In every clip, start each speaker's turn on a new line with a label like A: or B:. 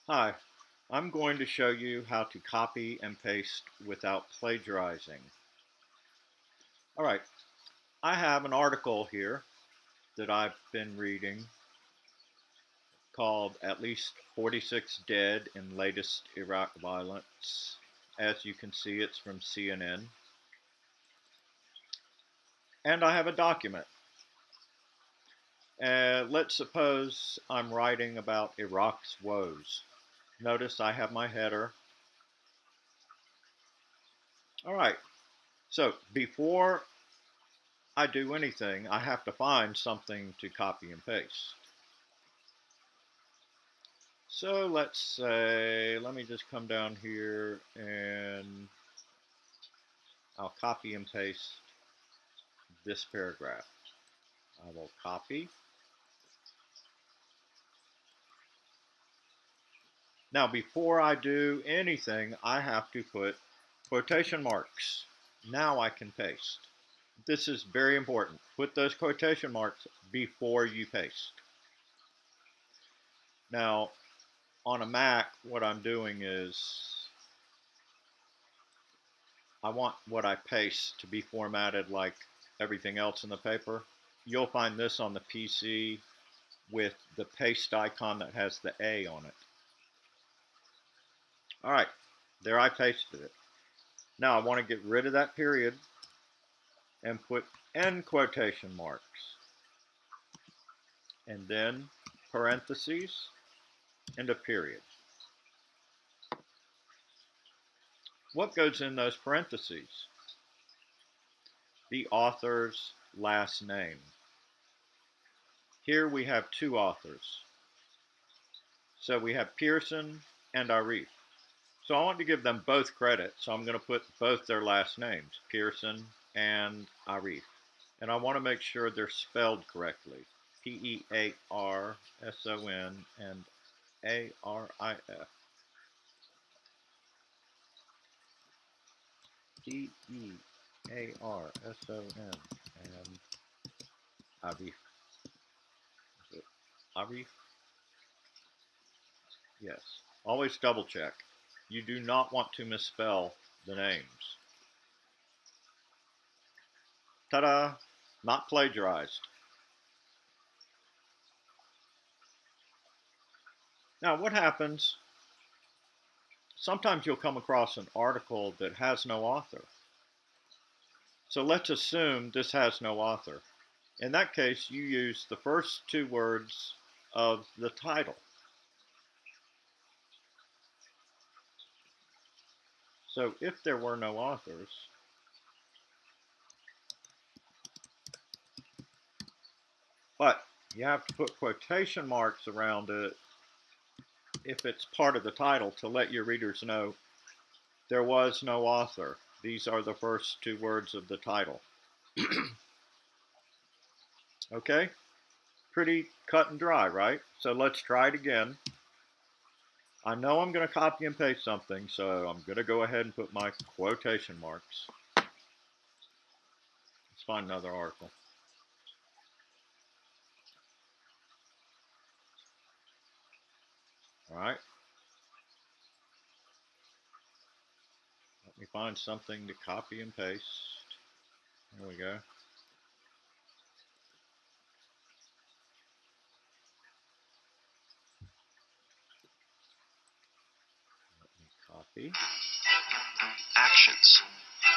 A: Hi, I'm going to show you how to copy and paste without plagiarizing. All right, I have an article here that I've been reading called At Least 46 Dead in Latest Iraq Violence. As you can see, it's from CNN. And I have a document. Let's suppose I'm writing about Iraq's woes. Notice I have my header. All right, so before I do anything, I have to find something to copy and paste. So let's say, let me just come down here and I'll copy and paste this paragraph. I will copy. Now, before I do anything, I have to put quotation marks. Now I can paste. This is very important. Put those quotation marks before you paste. Now, on a Mac, what I'm doing is I want what I paste to be formatted like everything else in the paper. You'll find this on the PC with the paste icon that has the A on it. All right, there I pasted it. Now I want to get rid of that period and put end quotation marks and then parentheses and a period. What goes in those parentheses? The author's last name. Here we have two authors. So we have Pearson and Arif. So I want to give them both credit, so I'm going to put both their last names, Pearson and Arif. And I want to make sure they're spelled correctly. Pearson and Arif. Pearson and Arif. Is it Arif? Yes. Always double check. You do not want to misspell the names. Ta-da! Not plagiarized. Now, what happens? Sometimes you'll come across an article that has no author. So let's assume this has no author. In that case, you use the first two words of the title. So if there were no authors, but you have to put quotation marks around it if it's part of the title to let your readers know there was no author. These are the first two words of the title. Okay? Pretty cut and dry, right? So let's try it again. I know I'm going to copy and paste something, so I'm going to go ahead and put my quotation marks. Let's find another article. All right. Let me find something to copy and paste. There we go. Let me copy.
B: Actions.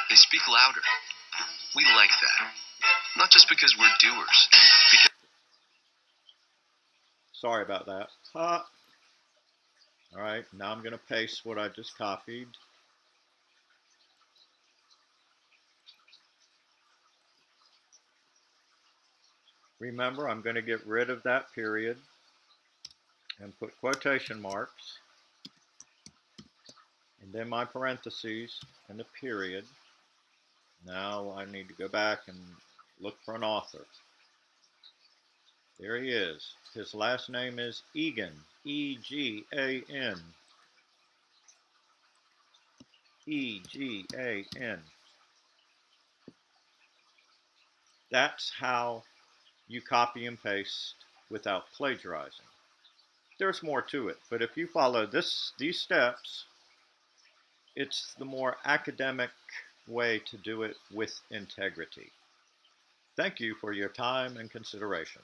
B: They speak louder. We like that. Not just because we're doers. Because
A: Sorry about that. All right, now I'm going to paste what I just copied. Remember, I'm going to get rid of that period and put quotation marks, and then my parentheses and a period. Now I need to go back and look for an author. There he is. His last name is Egan, E-G-A-N. E-G-A-N. That's how you copy and paste without plagiarizing. There's more to it, but if you follow these steps, it's the more academic way to do it with integrity. Thank you for your time and consideration.